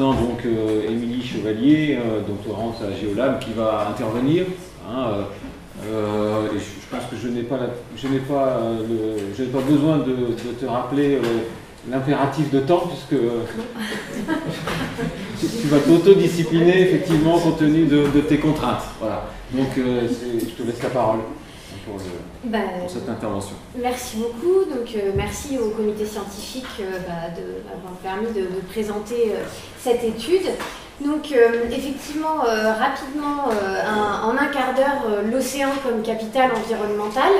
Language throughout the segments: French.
maintenant donc Émilie Chevalier, doctorante à Géolab, qui va intervenir. Et je pense que je n'ai pas besoin de te rappeler l'impératif de temps, puisque tu vas t'autodiscipliner effectivement compte tenu de tes contraintes. Voilà. Donc je te laisse la parole pour cette intervention. Merci beaucoup. Donc, merci au comité scientifique d'avoir permis de présenter cette étude. Donc, effectivement, rapidement, en un quart d'heure, l'océan comme capitale environnementale.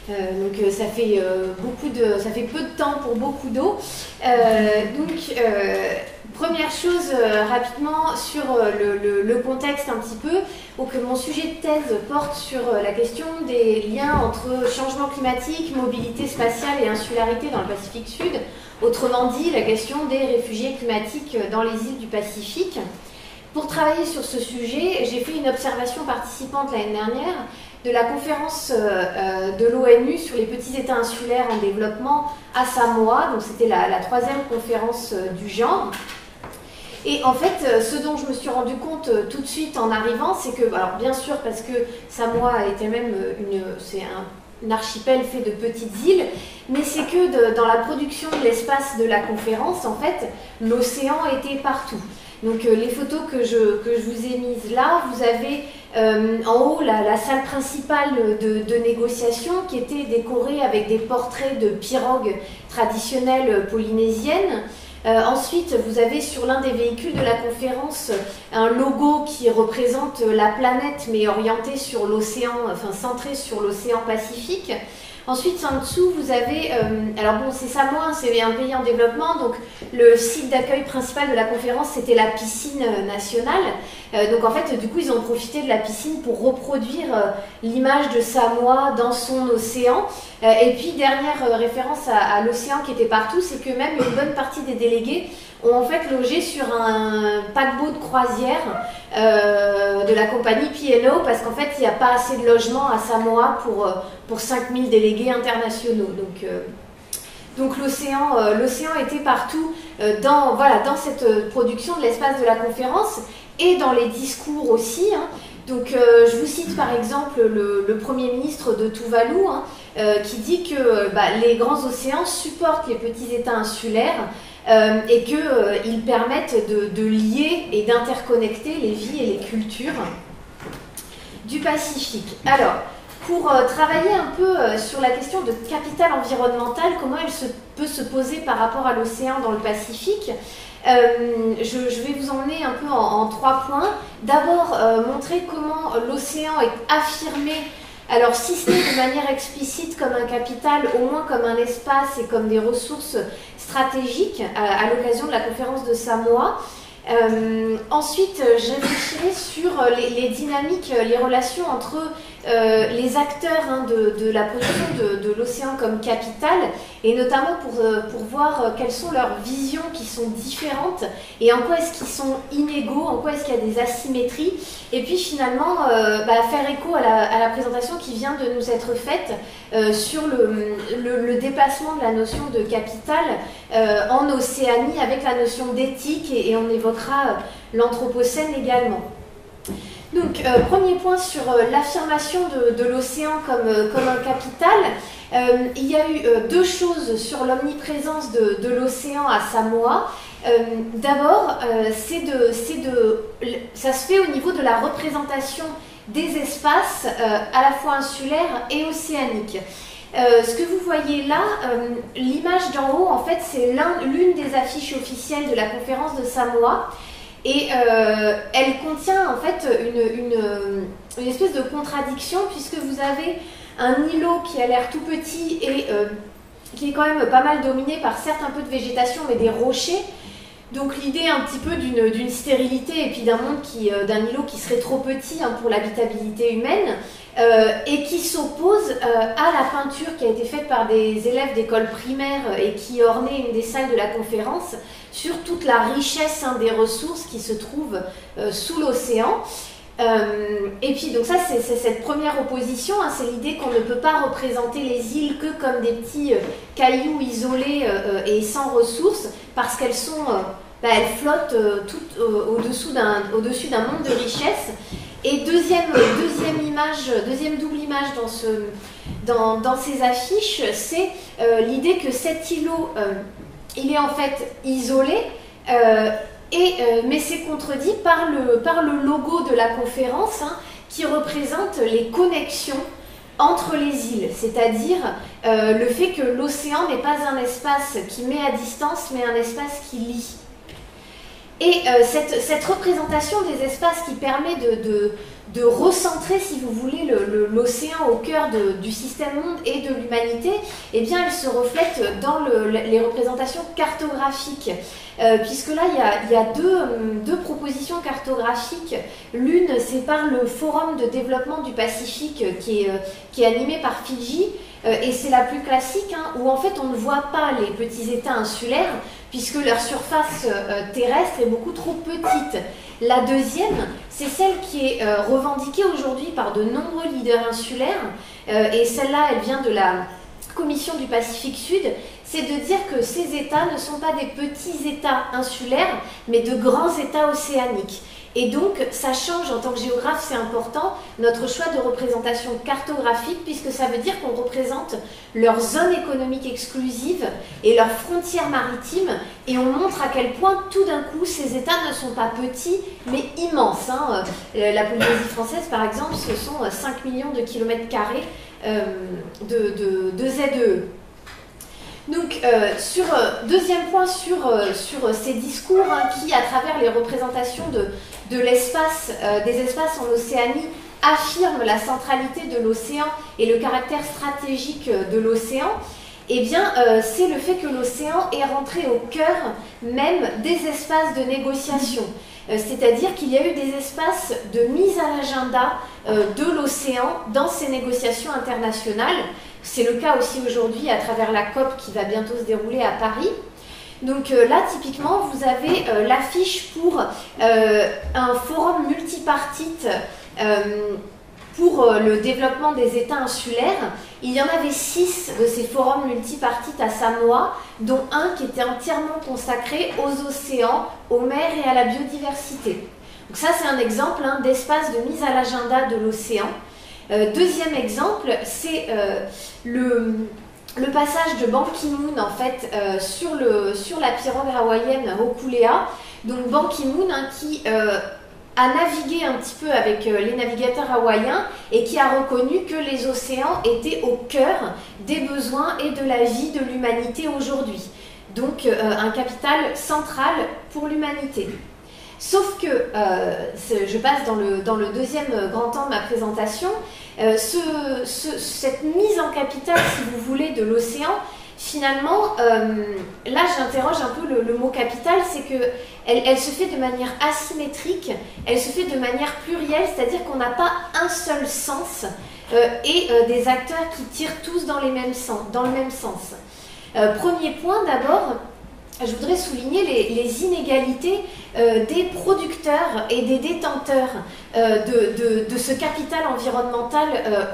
Donc, ça fait peu de temps pour beaucoup d'eau. Première chose, rapidement, sur le contexte un petit peu, donc mon sujet de thèse porte sur la question des liens entre changement climatique, mobilité spatiale et insularité dans le Pacifique Sud. Autrement dit, la question des réfugiés climatiques dans les îles du Pacifique. Pour travailler sur ce sujet, j'ai fait une observation participante l'année dernière de la conférence de l'ONU sur les petits États insulaires en développement à Samoa. Donc c'était la troisième conférence du genre. Et en fait, ce dont je me suis rendu compte tout de suite en arrivant, c'est que, alors bien sûr parce que Samoa était même c'est un archipel fait de petites îles, mais c'est que dans la production de l'espace de la conférence, en fait, l'océan était partout. Donc les photos que je vous ai mises là, vous avez en haut la salle principale de négociation qui était décorée avec des portraits de pirogues traditionnelles polynésiennes. Ensuite, vous avez sur l'un des véhicules de la conférence un logo qui représente la planète mais orienté sur l'océan, enfin centré sur l'océan Pacifique. Ensuite, en dessous, vous avez, alors bon, c'est Samoa, c'est un pays en développement, donc le site d'accueil principal de la conférence, c'était la piscine nationale. Donc en fait, du coup, ils ont profité de la piscine pour reproduire l'image de Samoa dans son océan. Et puis, dernière référence à l'océan qui était partout, c'est que même une bonne partie des délégués ont en fait logé sur un paquebot de croisière de la compagnie P&O parce qu'en fait il n'y a pas assez de logements à Samoa pour 5000 délégués internationaux. Donc l'océan était partout dans cette production de l'espace de la conférence et dans les discours aussi. Donc je vous cite par exemple le Premier ministre de Tuvalu qui dit que les grands océans supportent les petits États insulaires et qu'ils permettent de lier et d'interconnecter les vies et les cultures du Pacifique. Alors, pour travailler un peu sur la question de capital environnemental, comment elle peut se poser par rapport à l'océan dans le Pacifique, je vais vous emmener un peu en 3 points. D'abord, montrer comment l'océan est affirmé, alors si ce n'est de manière explicite comme un capital, au moins comme un espace et comme des ressources stratégiques à l'occasion de la conférence de Samoa. Ensuite, je réfléchirai sur les dynamiques, les relations entre les acteurs de la production de l'océan comme capital, et notamment pour voir quelles sont leurs visions qui sont différentes et en quoi est-ce qu'ils sont inégaux, en quoi est-ce qu'il y a des asymétries, et puis finalement faire écho à la présentation qui vient de nous être faite sur le dépassement de la notion de capital en Océanie avec la notion d'éthique, et on évoquera l'Anthropocène également. Donc, premier point sur l'affirmation de l'océan comme un capital. Il y a eu 2 choses sur l'omniprésence de l'océan à Samoa. D'abord, ça se fait au niveau de la représentation des espaces à la fois insulaires et océaniques. Ce que vous voyez là, l'image d'en haut, en fait, c'est l'une des affiches officielles de la conférence de Samoa. Et elle contient en fait une espèce de contradiction, puisque vous avez un îlot qui a l'air tout petit et qui est quand même pas mal dominé par certes un peu de végétation mais des rochers. Donc l'idée un petit peu d'une stérilité et puis d'un d'un îlot qui serait trop petit pour l'habitabilité humaine et qui s'oppose à la peinture qui a été faite par des élèves d'école primaire et qui ornait une des salles de la conférence sur toute la richesse des ressources qui se trouvent sous l'océan. Et puis donc ça c'est cette première opposition, c'est l'idée qu'on ne peut pas représenter les îles que comme des petits cailloux isolés et sans ressources, parce qu'elles sont elle flotte tout au-dessus d'un monde de richesse. Et deuxième double image dans ces affiches, c'est l'idée que cet îlot, il est en fait isolé, mais c'est contredit par le logo de la conférence, hein, qui représente les connexions entre les îles, c'est-à-dire le fait que l'océan n'est pas un espace qui met à distance, mais un espace qui lie. Et cette représentation des espaces qui permet de recentrer, si vous voulez, l'océan au cœur du système monde et de l'humanité, eh bien, elle se reflète dans les représentations cartographiques. Puisque là, il y a deux propositions cartographiques. L'une, c'est par le Forum de développement du Pacifique qui est animé par Fidji, et c'est la plus classique, hein, où en fait on ne voit pas les petits États insulaires, puisque leur surface terrestre est beaucoup trop petite. La deuxième, c'est celle qui est revendiquée aujourd'hui par de nombreux leaders insulaires, et celle-là, elle vient de la Commission du Pacifique Sud, c'est de dire que ces États ne sont pas des petits États insulaires, mais de grands États océaniques. Et donc, ça change, en tant que géographe, c'est important, notre choix de représentation cartographique, puisque ça veut dire qu'on représente leur zone économique exclusive et leurs frontières maritimes, et on montre à quel point, tout d'un coup, ces États ne sont pas petits, mais immenses, hein. La Polynésie française, par exemple, ce sont 5 millions de kilomètres carrés de ZEE. Donc, deuxième point sur ces discours, hein, qui, à travers les représentations de l'espace, des espaces en Océanie, affirment la centralité de l'océan et le caractère stratégique de l'océan, eh bien, c'est le fait que l'océan est rentré au cœur même des espaces de négociation. C'est-à-dire qu'il y a eu des espaces de mise à l'agenda de l'océan dans ces négociations internationales. C'est le cas aussi aujourd'hui à travers la COP qui va bientôt se dérouler à Paris. Donc là, typiquement, vous avez l'affiche pour un forum multipartite pour le développement des États insulaires. Il y en avait 6 de ces forums multipartites à Samoa, dont un qui était entièrement consacré aux océans, aux mers et à la biodiversité. Donc ça, c'est un exemple, hein, d'espace de mise à l'agenda de l'océan. Deuxième exemple, c'est le passage de Ban Ki-moon en fait, sur la pirogue hawaïenne Hokulea. Donc Ban Ki-moon, hein, qui a navigué un petit peu avec les navigateurs hawaïens et qui a reconnu que les océans étaient au cœur des besoins et de la vie de l'humanité aujourd'hui. Donc un capital central pour l'humanité. Sauf que, je passe dans le deuxième grand temps de ma présentation, cette mise en capital, si vous voulez, de l'océan, finalement, là j'interroge un peu le mot capital, c'est qu'elle se fait de manière asymétrique, elle se fait de manière plurielle, c'est-à-dire qu'on n'a pas un seul sens et des acteurs qui tirent tous dans le même sens. Premier point d'abord, je voudrais souligner les inégalités des producteurs et des détenteurs de ce capital environnemental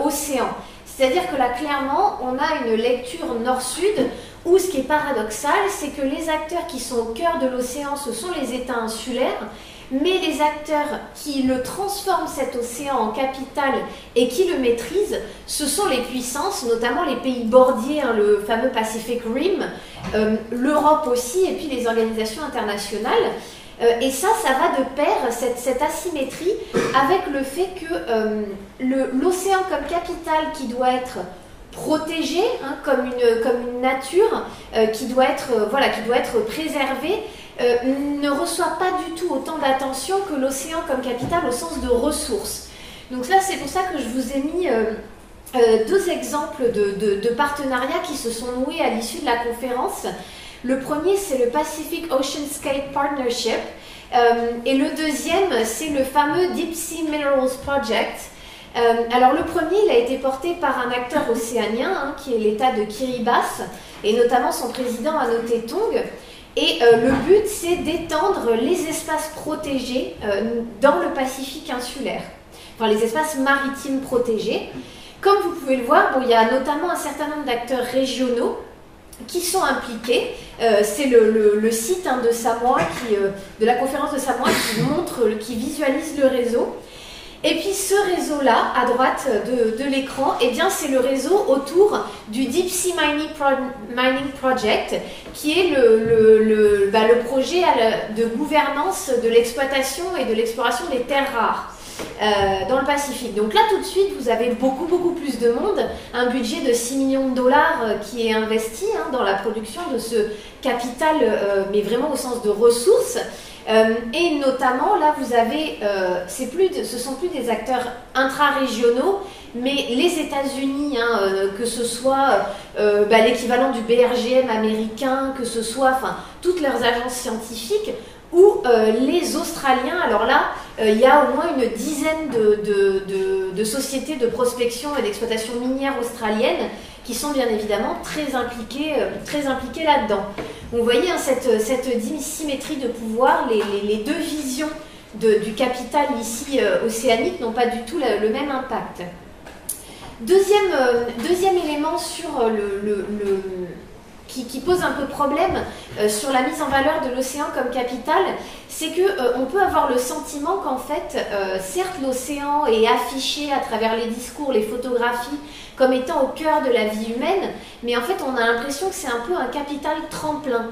océan. C'est-à-dire que là, clairement, on a une lecture nord-sud où ce qui est paradoxal, c'est que les acteurs qui sont au cœur de l'océan, ce sont les États insulaires, mais les acteurs qui le transforment cet océan en capital et qui le maîtrisent, ce sont les puissances, notamment les pays bordiers, hein, le fameux Pacific Rim, l'Europe aussi, et puis les organisations internationales. Et ça va de pair, cette asymétrie, avec le fait que l'océan comme capital qui doit être protégé, hein, comme une nature qui doit être préservée, ne reçoit pas du tout autant d'attention que l'océan comme capital au sens de ressources. Donc là, c'est pour ça que je vous ai mis deux exemples de partenariats qui se sont noués à l'issue de la conférence. Le premier, c'est le Pacific Oceanscape Partnership, et le deuxième, c'est le fameux Deep Sea Minerals Project. Alors le premier, il a été porté par un acteur océanien, hein, qui est l'État de Kiribati, et notamment son président Anote Tong. Et le but, c'est d'étendre les espaces protégés dans le Pacifique insulaire, enfin les espaces maritimes protégés. Comme vous pouvez le voir, il y a notamment un certain nombre d'acteurs régionaux qui sont impliqués. C'est le site de Samoa, de la conférence de Samoa, qui visualise le réseau. Et puis ce réseau-là, à droite de l'écran, eh bien c'est le réseau autour du Deep Sea Mining Project, qui est le projet de gouvernance de l'exploitation et de l'exploration des terres rares dans le Pacifique. Donc là, tout de suite, vous avez beaucoup plus de monde, un budget de 6 millions de dollars qui est investi dans la production de ce capital, mais vraiment au sens de ressources. Et notamment, là, vous avez, ce sont plus des acteurs intra-régionaux, mais les États-Unis, que ce soit l'équivalent du BRGM américain, que ce soit toutes leurs agences scientifiques, ou les Australiens. Alors là, il y a au moins une dizaine de sociétés de prospection et d'exploitation minière australiennes qui sont bien évidemment très impliquées là-dedans. Vous voyez cette dissymétrie de pouvoir, les deux visions du capital ici océanique n'ont pas du tout le même impact. Deuxième élément sur qui pose un peu problème sur la mise en valeur de l'océan comme capital, c'est qu'on peut avoir le sentiment qu'en fait, certes l'océan est affiché à travers les discours, les photographies, comme étant au cœur de la vie humaine, mais en fait on a l'impression que c'est un peu un capital tremplin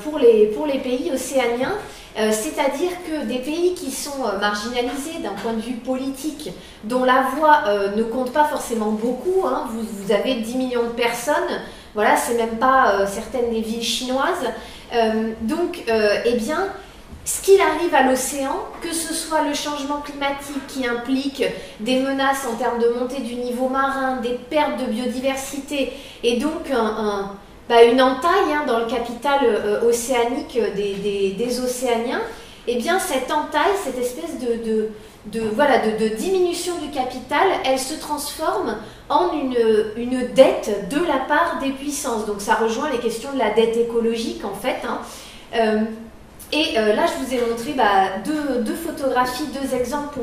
pour les pays océaniens, c'est-à-dire que des pays qui sont marginalisés d'un point de vue politique, dont la voix ne compte pas forcément beaucoup, vous avez 10 millions de personnes, voilà, c'est même pas certaines des villes chinoises. Eh bien, ce qu'il arrive à l'océan, que ce soit le changement climatique qui implique des menaces en termes de montée du niveau marin, des pertes de biodiversité, et donc une entaille dans le capital océanique des Océaniens, eh bien cette entaille, cette espèce de diminution du capital, elle se transforme en une dette de la part des puissances. Donc ça rejoint les questions de la dette écologique en fait. Là, je vous ai montré deux photographies, deux exemples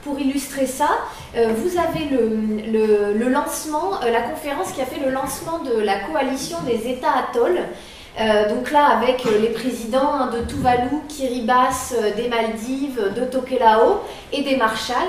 pour illustrer ça. Vous avez le lancement, la conférence qui a fait le lancement de la coalition des États atolls. Donc là, avec les présidents de Tuvalu, Kiribati, des Maldives, de Tokelau et des Marshall,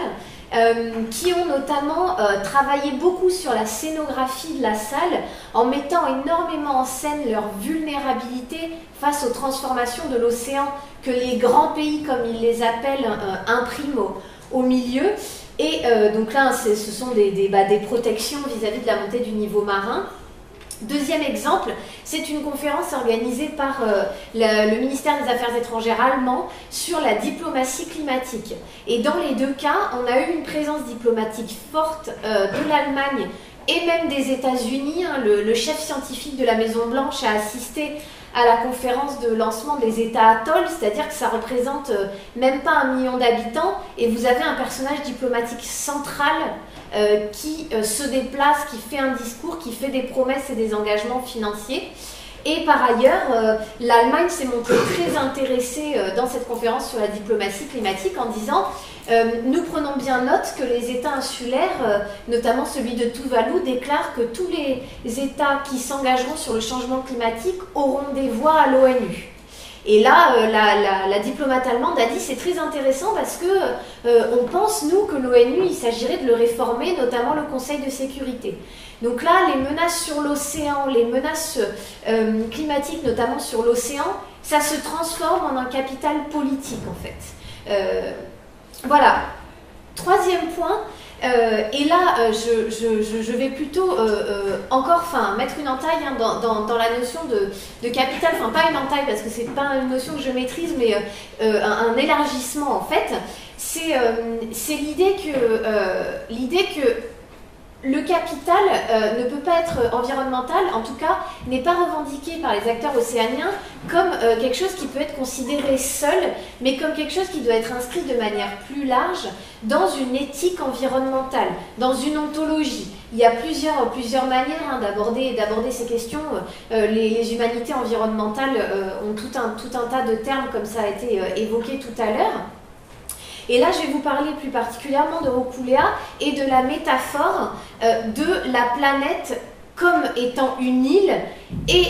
qui ont notamment travaillé beaucoup sur la scénographie de la salle en mettant énormément en scène leur vulnérabilité face aux transformations de l'océan que les grands pays, comme ils les appellent, impriment au milieu. Et donc là, ce sont des protections vis-à-vis de la montée du niveau marin. Deuxième exemple, c'est une conférence organisée par le ministère des Affaires étrangères allemand sur la diplomatie climatique. Et dans les deux cas, on a eu une présence diplomatique forte de l'Allemagne et même des États-Unis. Le chef scientifique de la Maison-Blanche a assisté à la conférence de lancement des États atolls, c'est-à-dire que ça représente même pas 1 million d'habitants, et vous avez un personnage diplomatique central qui se déplace, qui fait un discours, qui fait des promesses et des engagements financiers. Et par ailleurs, l'Allemagne s'est montrée très intéressée dans cette conférence sur la diplomatie climatique en disant nous prenons bien note que les États insulaires, notamment celui de Tuvalu, déclarent que tous les États qui s'engageront sur le changement climatique auront des voix à l'ONU. Et là, la diplomate allemande a dit c'est très intéressant parce que on pense, nous, que l'ONU, il s'agirait de le réformer, notamment le Conseil de sécurité. Donc là, les menaces sur l'océan, les menaces climatiques, notamment sur l'océan, ça se transforme en un capital politique, en fait. Voilà. Troisième point, et là, je vais plutôt mettre une entaille dans la notion de capital, enfin pas une entaille parce que c'est pas une notion que je maîtrise, mais un élargissement en fait. C'est l'idée que le capital ne peut pas être environnemental, en tout cas n'est pas revendiqué par les acteurs océaniens comme quelque chose qui peut être considéré seul, mais comme quelque chose qui doit être inscrit de manière plus large dans une éthique environnementale, dans une ontologie. Il y a plusieurs manières d'aborder ces questions. Les humanités environnementales ont tout un tas de termes, comme ça a été évoqué tout à l'heure. Et là, je vais vous parler plus particulièrement de Hokulea et de la métaphore de la planète comme étant une île et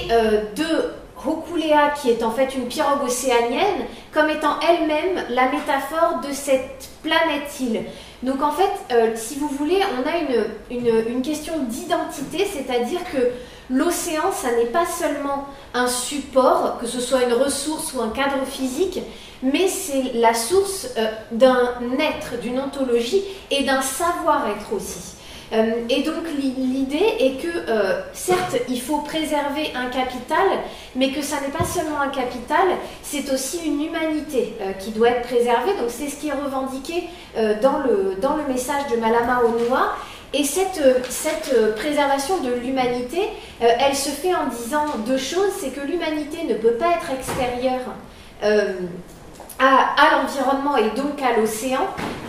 de Hokulea, qui est en fait une pirogue océanienne, comme étant elle-même la métaphore de cette planète-île. Donc en fait, si vous voulez, on a une question d'identité, c'est-à-dire que l'océan, ça n'est pas seulement un support, que ce soit une ressource ou un cadre physique, mais c'est la source d'un être, d'une ontologie et d'un savoir-être aussi. Et donc l'idée est que, certes, il faut préserver un capital, mais que ça n'est pas seulement un capital, c'est aussi une humanité qui doit être préservée. Donc c'est ce qui est revendiqué dans le message de Malama Honua. Et cette préservation de l'humanité, elle se fait en disant deux choses. C'est que l'humanité ne peut pas être extérieure à l'environnement et donc à l'océan.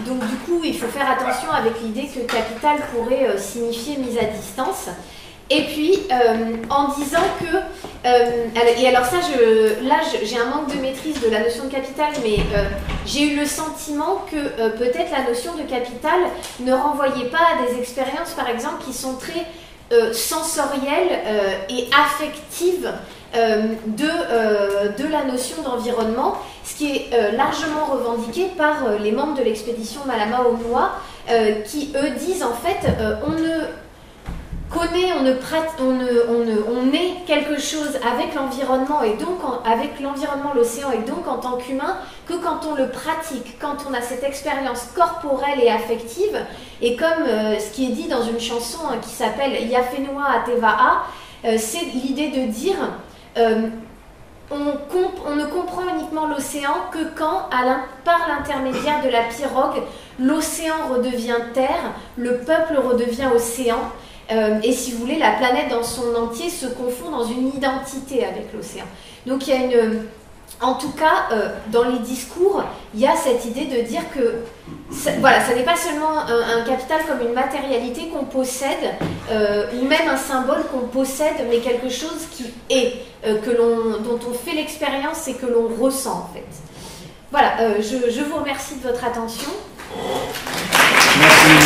Donc du coup, il faut faire attention avec l'idée que capital pourrait signifier mise à distance. Et puis, en disant que... et alors ça, j'ai un manque de maîtrise de la notion de capital, mais j'ai eu le sentiment que peut-être la notion de capital ne renvoyait pas à des expériences, par exemple, qui sont très sensorielles et affectives de la notion d'environnement, ce qui est largement revendiqué par les membres de l'expédition Malama Honua, qui eux disent en fait on ne connaît, on est quelque chose avec l'environnement et donc avec l'environnement, l'océan et donc en tant qu'humain que quand on le pratique, quand on a cette expérience corporelle et affective, et comme ce qui est dit dans une chanson qui s'appelle Yafenua Atevaa, c'est l'idée de dire on ne comprend uniquement l'océan que quand, par l'intermédiaire de la pirogue, l'océan redevient terre, le peuple redevient océan, et si vous voulez, la planète dans son entier se confond dans une identité avec l'océan. Donc il y a en tout cas, dans les discours, il y a cette idée de dire que voilà, ça n'est pas seulement un capital comme une matérialité qu'on possède, ou même un symbole qu'on possède, mais quelque chose qui est, dont on fait l'expérience et que l'on ressent en fait. Voilà, je vous remercie de votre attention. Merci.